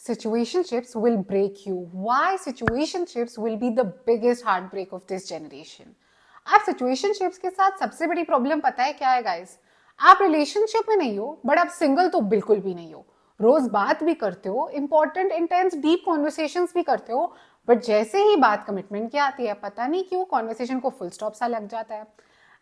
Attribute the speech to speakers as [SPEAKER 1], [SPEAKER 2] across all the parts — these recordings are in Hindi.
[SPEAKER 1] Situationships will break you. Why situationships will be the biggest heartbreak of this generation. आप situationships के साथ सबसे बड़ी प्रॉब्लम पता है क्या है गाइस? आप रिलेशनशिप में नहीं हो, बट आप सिंगल तो बिल्कुल भी नहीं हो. रोज बात भी करते हो, इंपॉर्टेंट इंटेंस डीप कॉन्वर्सेशंस भी करते हो, बट जैसे ही बात कमिटमेंट की आती है, पता नहीं क्यों कॉन्वर्सेशन को फुल स्टॉप सा लग जाता है.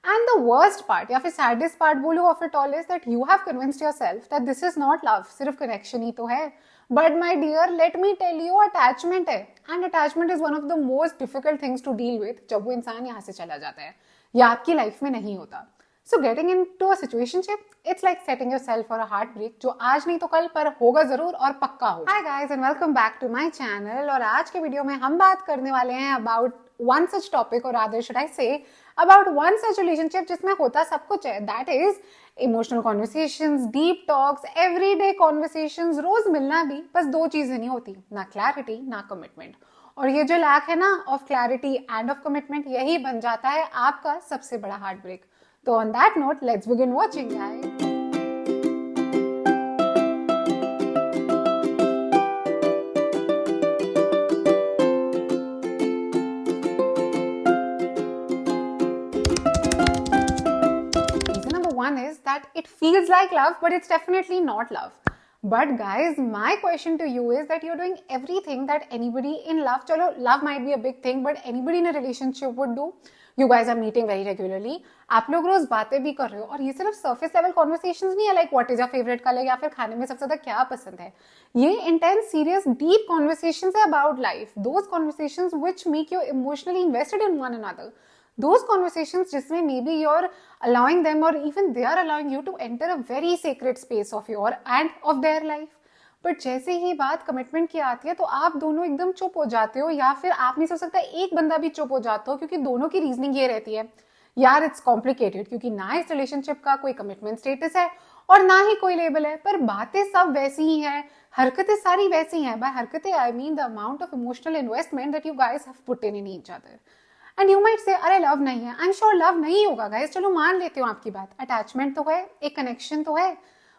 [SPEAKER 1] And the worst part या फिर saddest part बोलो of it all is that you have convinced yourself that this is not love, सिर्फ connection ही तो है. But my dear, let me tell you, attachment है. And attachment is one of the most difficult things to deal with जब वो इंसान यहाँ से चला जाता है या आपकी लाइफ में नहीं होता. So getting into a situationship, it's like setting yourself for a heartbreak जो आज नहीं तो कल पर होगा जरूर और पक्का होगा. Hi guys and welcome back to my channel. और आज के वीडियो में हम बात करने वाले हैं about one such topic or rather should I say about one such relationship जिसमें होता सब कुछ है. That is emotional conversations, deep talks, everyday conversations. रोज मिलना भी, बस दो चीजें नहीं होती, ना clarity ना commitment. और ये जो लैक है ना of clarity and of commitment, यही बन जाता है आपका सबसे बड़ा heartbreak. So on that note, let's begin watching, guys. Reason number one is that it feels like love, but it's definitely not love. But guys, my question to you is that you're doing everything that anybody in love, chalo, love might be a big thing, but anybody in a relationship would do. You guys are meeting very regularly. आप लोग रोज बातें भी कर रहे हो और ये सिर्फ surface level conversations नहीं है like what is your favorite color या फिर खाने में सबसे ज्यादा क्या पसंद है. ये intense, serious, deep conversations है about life. Those conversations which make you emotionally invested in one another. Those conversations जिसमें maybe you're allowing them or even they are allowing you to enter a very sacred space of your and of their life. But जैसे ही बात कमिटमेंट की आती है तो आप दोनों एकदम चुप हो जाते हो या फिर आप नहीं सोच सकता एक बंदा भी चुप हो जाता हो क्योंकि दोनों की रीजनिंग ये रहती है यार इट्स कॉम्प्लिकेटेड क्योंकि ना इस रिलेशनशिप का कोई कमिटमेंट स्टेटस है और ना ही कोई लेबल है पर बातें सब वैसी ही हैं हरकतें सारी वैसी हैं. बाय हरकतें I mean the amount of emotional investment that you guys have put in each other. And you might say अरे लव नहीं है. आई एम श्योर लव नहीं होगा गाइस, चलो मान लेती हूँ आपकी बात. अटैचमेंट तो है, एक कनेक्शन तो है,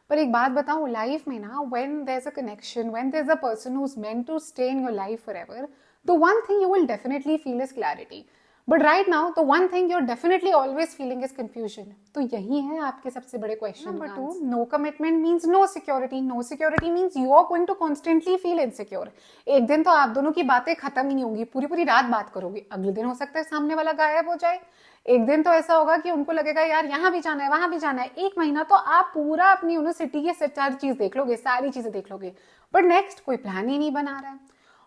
[SPEAKER 1] पर एक बात बताऊं लाइफ में ना when there's a connection, when there's a person who's meant to stay in your life forever, the one thing you will definitely feel is clarity. But right now the one thing you're definitely always feeling is confusion. तो यही है आपके सबसे बड़े question. Number 2, no commitment means no security. No security means you are going to constantly feel insecure. एक दिन तो आप दोनों की बातें खत्म ही नहीं होंगी, पूरी पूरी रात बात करोगे, अगले दिन हो सकता है सामने वाला गायब हो जाए. एक दिन तो ऐसा होगा कि उनको लगेगा यार यहाँ भी जाना है वहां भी जाना है. एक महीना तो आप पूरा अपनी यूनिवर्सिटी की सारी चीज देख लोगे, सारी चीजें देख लोगे, बट नेक्स्ट कोई प्लान ही नहीं बना रहा है.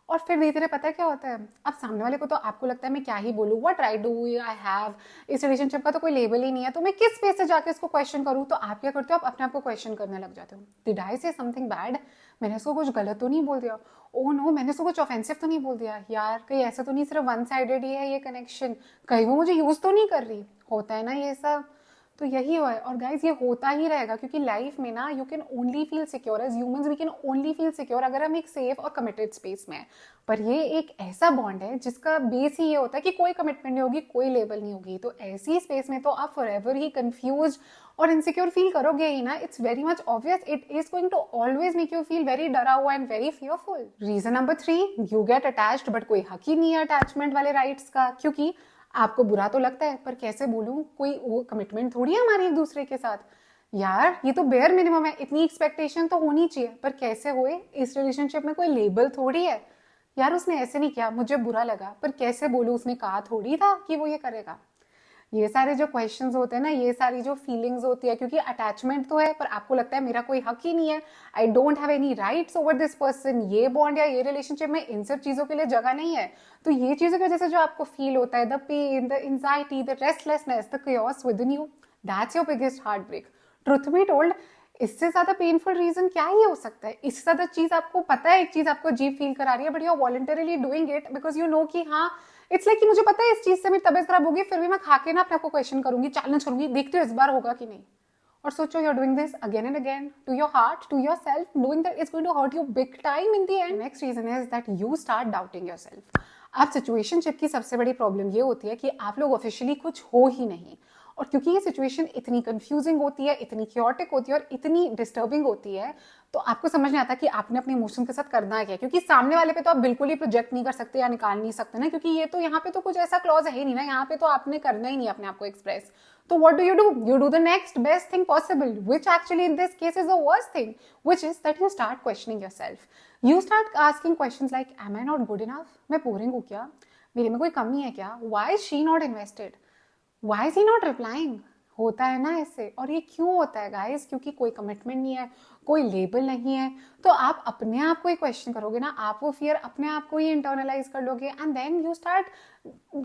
[SPEAKER 1] और फिर धीरे धीरे पता है क्या होता है, अब सामने वाले को तो आपको लगता है मैं क्या ही बोलूँ, what I do I have, इस रिलेशनशिप का तो कोई लेबल ही नहीं है तो मैं किस स्पेस से जाके इसको क्वेश्चन करूँ. तो आप क्या करते हो, आप अपने आप को क्वेश्चन करने लग जाते हो. डिड आई से समथिंग बैड, मैंने इसको कुछ गलत तो नहीं बोल दिया, ओ नो मैंने इसको कुछ ऑफेंसिव तो नहीं बोल दिया, यार कहीं ऐसा तो नहीं सिर्फ वन साइडेड ही है ये कनेक्शन, कहीं वो मुझे यूज तो नहीं कर रही. होता है ना ये सब. तो यही है और गाइज ये होता ही रहेगा क्योंकि लाइफ में ना you can only feel secure as humans, we can only feel secure अगर हम एक सेफ और कमिटेड स्पेस में है. पर ये एक ऐसा बॉन्ड है जिसका बेस ही ये होता है कि कोई कमिटमेंट नहीं होगी, कोई लेबल नहीं होगी. तो ऐसी स्पेस में तो आप फॉरएवर ही कंफ्यूज और इनसिक्योर फील करोगे ही ना. It's very much obvious, it is going to always make you feel very डरा हुआ and very fearful. Reason number 3, you get attached but कोई हक ही नहीं है अटैचमेंट वाले राइट्स का. क्योंकि आपको बुरा तो लगता है पर कैसे बोलूं, कोई वो कमिटमेंट थोड़ी है हमारी एक दूसरे के साथ. यार ये तो बेयर मिनिमम है, इतनी एक्सपेक्टेशन तो होनी चाहिए, पर कैसे होए, इस रिलेशनशिप में कोई लेबल थोड़ी है. यार उसने ऐसे नहीं किया, मुझे बुरा लगा, पर कैसे बोलूं, उसने कहा थोड़ी था कि वो ये करेगा. ये सारे जो क्वेश्चंस होते हैं ना, ये सारी जो फीलिंग्स होती है, क्योंकि अटैचमेंट तो है पर आपको लगता है मेरा कोई हक ही नहीं है, I don't have any rights over this person, ये बॉन्ड या ये रिलेशनशिप में इन सब चीजों के लिए जगह नहीं है. तो ये चीजों की वजह से जो आपको फील होता है, the pain, the anxiety, the restlessness, the chaos within you, that's your biggest heartbreak. Truth be told, इससे ज्यादा पेनफुल रीजन क्या ही हो सकता है. इससे ज्यादा चीज आपको पता है, एक चीज आपको अजीब फील करा रही है but you are voluntarily doing it because you know कि हाँ इट्स लाइक कि मुझे पता है इस चीज से मेरी तबीयत खराब होगी, फिर भी मैं खा के ना अपने आपको क्वेश्चन करूंगी, चैलेंज करूंगी, देखती हूँ इस बार होगा कि नहीं. और सोचो you are doing this again and again to your heart, to your self, knowing that it's going to hurt you big time in the end. Next reason is that you start doubting yourself. आप सिचुएशनशिप की सबसे बड़ी प्रॉब्लम ये होती है कि आप लोग ऑफिशियली कुछ हो ही नहीं. और क्योंकि ये सिचुएशन इतनी कंफ्यूजिंग होती है, इतनी क्योटिक होती है और इतनी डिस्टर्बिंग होती है, तो आपको समझ नहीं आता कि आपने अपने इमोशन के साथ करना है क्या, क्योंकि सामने वाले पे तो आप बिल्कुल ही प्रोजेक्ट नहीं कर सकते या निकाल नहीं सकते ना, क्योंकि ये तो यहाँ पे तो कुछ ऐसा क्लॉज है ही नहीं ना, यहाँ पे तो आपने करना ही नहीं अपने आप को express. So what do? You do the next best thing possible, which actually in this case is the worst thing, which is that you start questioning yourself. You start asking questions like, am I not good enough? मैं boring हूँ क्या? मेरे में कोई कमी है क्या? Why is she not invested? Why is he not replying? होता है ना ऐसे. और ये क्यों होता है गाइस? क्योंकि कोई कमिटमेंट नहीं है, कोई लेबल नहीं है. तो आप अपने आप को ही क्वेश्चन करोगे ना, आप वो फियर अपने आप को ही इंटरनलाइज कर लोगे, and then you start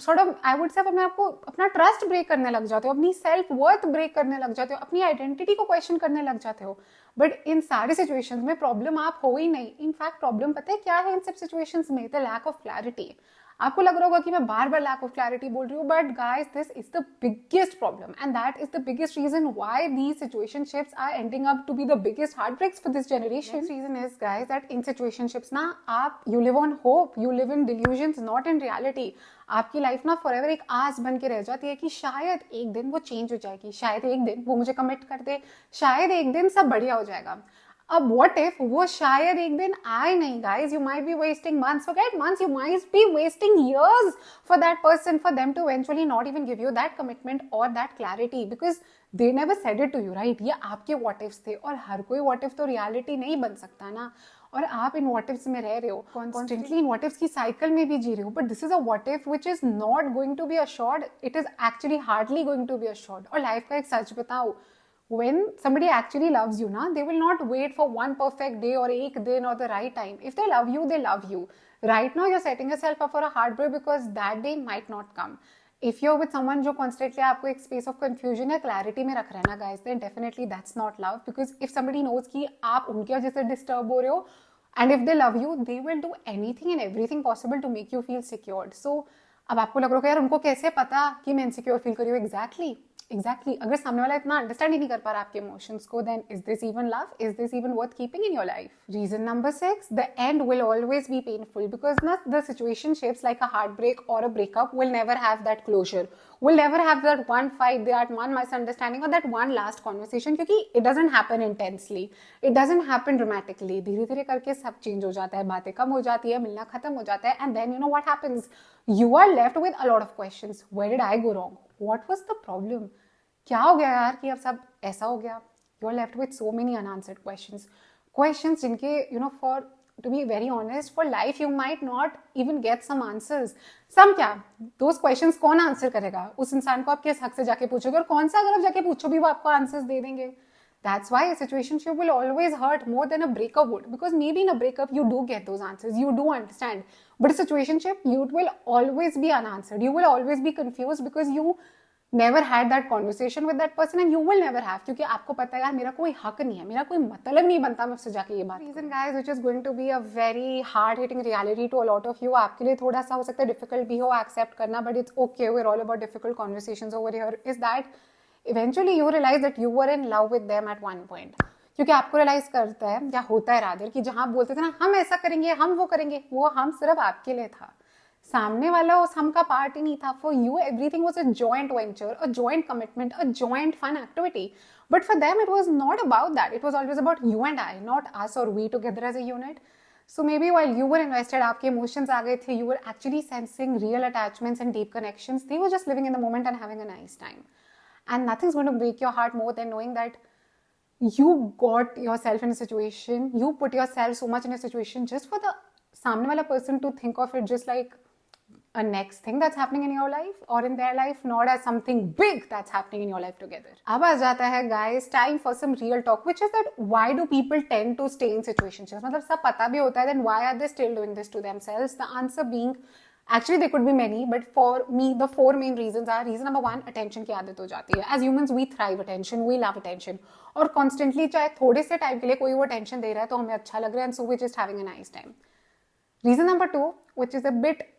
[SPEAKER 1] sort of, I would say, अपने आप को, अपना ट्रस्ट ब्रेक करने लग जाते हो, अपनी सेल्फ वर्थ ब्रेक करने लग जाते हो, अपनी आइडेंटिटी को क्वेश्चन करने लग जाते हो. बट इन सारी सिचुएशंस में प्रॉब्लम आप हो ही नहीं. इनफैक्ट प्रॉब्लम पता है क्या है इन सब सिचुएशंस में? The lack of clarity. आपको लग रहा होगा कि मैं बार बार लैक ऑफ क्लैरिटी बोल रही हूँ, but guys this is the biggest problem, and that is the biggest reason why these situationships are ending up to be the biggest heartbreaks for this generation. Reason is guys that in situationships ना आप you live on hope, you live in delusions, not in reality. आपकी लाइफ ना फॉरएवर एक आस बन के रह जाती है कि शायद एक दिन वो चेंज हो जाएगी, शायद एक दिन वो मुझे कमिट कर दे, शायद एक दिन सब बढ़िया हो जाएगा. अब what if वो शायद एक दिन आए नहीं guys, you might be wasting months, forget months, you might be wasting years for that person, for them to eventually not even give you that commitment or that clarity because they never said it to you, right? ये आपके what ifs थे, और हर कोई what if तो reality नहीं बन सकता ना. और आप इन what ifs में रह रहे हो, constantly इन what ifs की cycle में भी जी रहे हो, but this is a what if which is not going to be assured, it is actually hardly going to be assured. और life का एक सच बताओ, when somebody actually loves you na, they will not wait for one perfect day or ek din or the right time. If they love you, they love you. Right now you're setting yourself up for a heartbreak because that day might not come. If you're with someone जो constantly आपको एक space of confusion या clarity में रख रहा है ना guys, then definitely that's not love, because if somebody knows कि आप उनकी वजह से disturb हो रहे हो, and if they love you, they will do anything and everything possible to make you feel secured. So अब आपको लग रहा होगा यार उनको कैसे पता कि मैं insecure feel कर रही हूँ. Exactly. अगर सामने वाला इतना अंडरस्टैंड ही नहीं कर पा रहा आपके इमोशंस को, then is this even love? Is this even worth keeping in your life? Reason number 6, the end will always be painful because the situation shapes like a heartbreak or a breakup will never have that closure. Will never have that one fight, that one misunderstanding or that one last conversation, क्योंकि it doesn't happen intensely. It doesn't happen dramatically. धीरे धीरे करके सब चेंज हो जाता है, बातें कम हो जाती है, मिलना खत्म हो जाता है, and then you know what happens? You are left with a lot of questions. Where did I go wrong? What was the problem? क्या हो गया यार कि अब सब ऐसा हो गया? You are left with so many unanswered questions. Questions जिनके you know, for to be very honest, for life you might not even get some answers. Some क्या? Those questions कौन आंसर करेगा? उस इंसान को आप किस हक से जाके पूछोगे, और कौन सा अगर आप जाके पूछो भी वो आपको आंसर्स दे देंगे. That's why a situationship will always hurt more than a breakup would, because maybe in a breakup you do get those answers, you do understand, but a situationship you will always be unanswered, you will always be confused because you never had that conversation with that person and you will never have, क्योंकि आपको पता है यार मेरा कोई हक नहीं है, मेरा कोई मतलब नहीं बनता मैं उससे जाके ये बात. Reason guys which is going to be a very hard hitting reality to a lot of you, आपके लिए थोड़ा सा हो सकता है difficult भी हो accept करना, but it's okay, we're all about difficult conversations over here, is that eventually you realize that you were in love with them at one point. क्योंकि आपको रियलाइज करता है या होता है रादर कि जहां आप बोलते थे ना हम ऐसा करेंगे, हम वो करेंगे, वो हम सिर्फ आपके लिए था, सामने वाला उस हम का पार्ट ही नहीं था. For you everything was a joint venture, a joint commitment, a joint fun activity, but for them it was not about that, it was always about you and I, not us और we together as a unit. So maybe while you were invested, आपके emotions आ गए थे, you were actually sensing real attachments and deep connections, they were just living in the moment and having a nice time. And nothing's going to break your heart more than knowing that you got yourself in a situation, you put yourself so much in a situation just for the सामने वाला person to think of it just like a next thing that's happening in your life or in their life, not as something big that's happening in your life together. अब आ जाता है guys time for some real talk, which is that why do people tend to stay in situationships? मतलब सब पता भी होता है, then why are they still doing this to themselves? The answer being actually there could be many, but for me the 4 main reasons are. Reason number 1, attention की आदत हो जाती है. As humans we thrive attention, we love attention, और constantly चाहे थोड़े से टाइम के लिए कोई वो attention दे रहा है तो हमें अच्छा लग रहा है, and so we're just having a nice time. Reason number 2, which is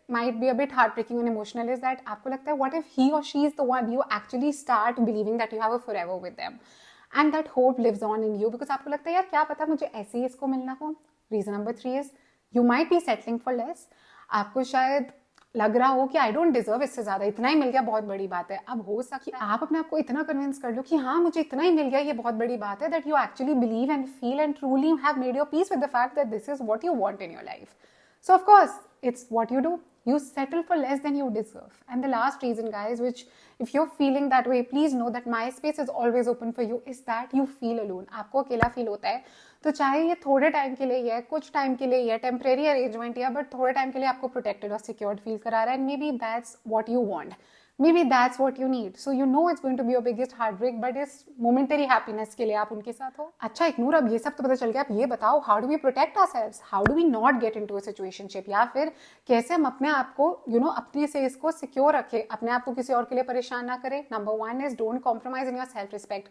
[SPEAKER 1] might be a bit heartbreaking and emotional, is that आपको लगता है what if he or she is the one, you actually start believing that you have a forever with them and that hope lives on in you because आपको लगता है यार क्या पता मुझे ऐसे ही इसको मिलना हो. Reason number 3 is you might be settling for less. आपको शायद लग रहा हो कि आई डोंट डिजर्व इससे ज्यादा, इतना ही मिल गया बहुत बड़ी बात है। अब हो सकता है आप अपने आप को इतना कन्विंस कर लो कि हाँ मुझे इतना ही मिल गया, ये बहुत बड़ी बात है, that you actually believe and feel and truly have made your peace with the fact that this is what you want in your life. So of course, it's what you do. You settle for less than you deserve. And the last reason, guys, which if you're feeling that way, please know that my space is always open for you, is that you feel alone. आपको अकेला फील होता है, तो चाहे ये थोड़े टाइम के लिए ही है, कुछ टाइम के लिए ही है, टेम्परेरी अरेंजमेंट या बट थोड़े टाइम के लिए आपको प्रोटेक्टेड और सिक्योर्ड फील करा रहा है, and may be that's what you want. Maybe that's what you need. So you know it's going to be your biggest heartbreak, but इस momentary happiness के लिए आप उनके साथ हो. अच्छा इग्नोर, अब ये सब तो पता चल गया, अब ये बताओ how do we protect ourselves? How do we not get into a situationship? या फिर कैसे हम अपने आप को अपने से इसको सिक्योर रखें, अपने आप को किसी और के लिए परेशान ना करें. Number 1 is don't compromise in your self respect.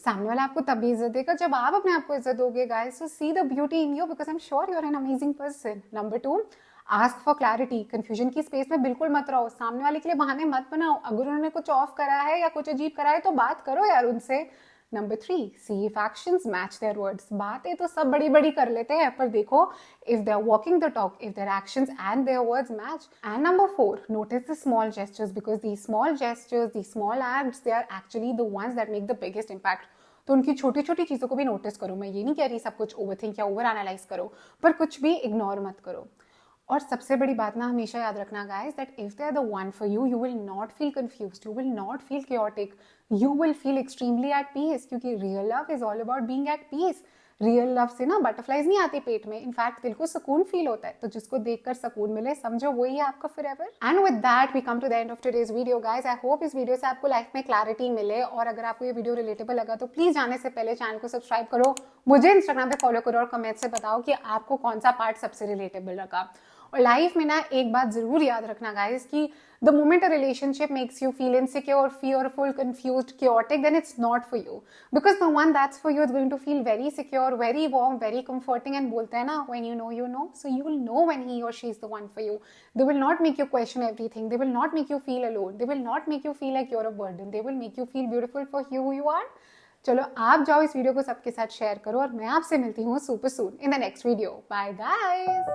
[SPEAKER 1] सामने वाला आपको तभी इज्जत देगा जब आप अपने आप को इज्जत दोगे. Guys, so see the beauty in you because I'm sure you're an amazing person. Number 2, ask for clarity. Confusion की स्पेस में बिल्कुल मत रहो, सामने वाले के लिए बहाने मत बनाओ. अगर उन्होंने कुछ ऑफ करा है या कुछ अजीब करा है तो बात करो यार उनसे. Number 3, see if actions match their words. बातें तो सब बड़ी बड़ी कर लेते हैं, पर देखो if they are walking the talk, if their actions and their words match. And number 4, notice the small gestures because the small gestures, the small acts, they are actually the ones that make the biggest impact. तो उनकी छोटी छोटी चीजों को भी नोटिस करो. मैं ये नहीं कह रही सब कुछ ओवरथिंक या ओवर एनालाइज करो, पर कुछ भी इग्नोर मत करो. और सबसे बड़ी बात ना हमेशा याद रखना guys, that if they are the one for you, you will not feel confused, you will not feel chaotic, you will feel extremely at peace. क्योंकि real love is all about being at peace. Real love से ना बटरफ्लाइज नहीं आती पेट में, इनफैक्ट दिल को सुकून फील होता है. तो जिसको देखकर सुकून मिले समझो वही है आपका forever. And with that we come to the end of today's video guys. I hope इस वीडियो से आपको लाइफ में क्लैरिटी मिले, और अगर आपको ये वीडियो रिलेटेबल लगा तो प्लीज जाने से पहले चैनल को सब्सक्राइब करो, मुझे इंस्टाग्राम पे फॉलो करो और कमेंट से बताओ कि आपको कौन सा पार्ट सबसे रिलेटेबल लगा. और लाइफ में ना एक बात जरूर याद रखना गाइस कि the moment a relationship makes you feel insecure, fearful, confused, chaotic, then it's not for you. Because the one that's for you is going to feel very secure, very warm, very comforting, and बोलते हैं ना when you know you know, so you will know when he or she is the one for you. They will not make you question everything. They will not make you feel alone. They will not make you feel like you're a burden. They will make you feel beautiful for who you are. चलो आप जाओ इस वीडियो को सबके साथ शेयर करो, और मैं आपसे मिलती हूँ super soon in the next video. Bye guys.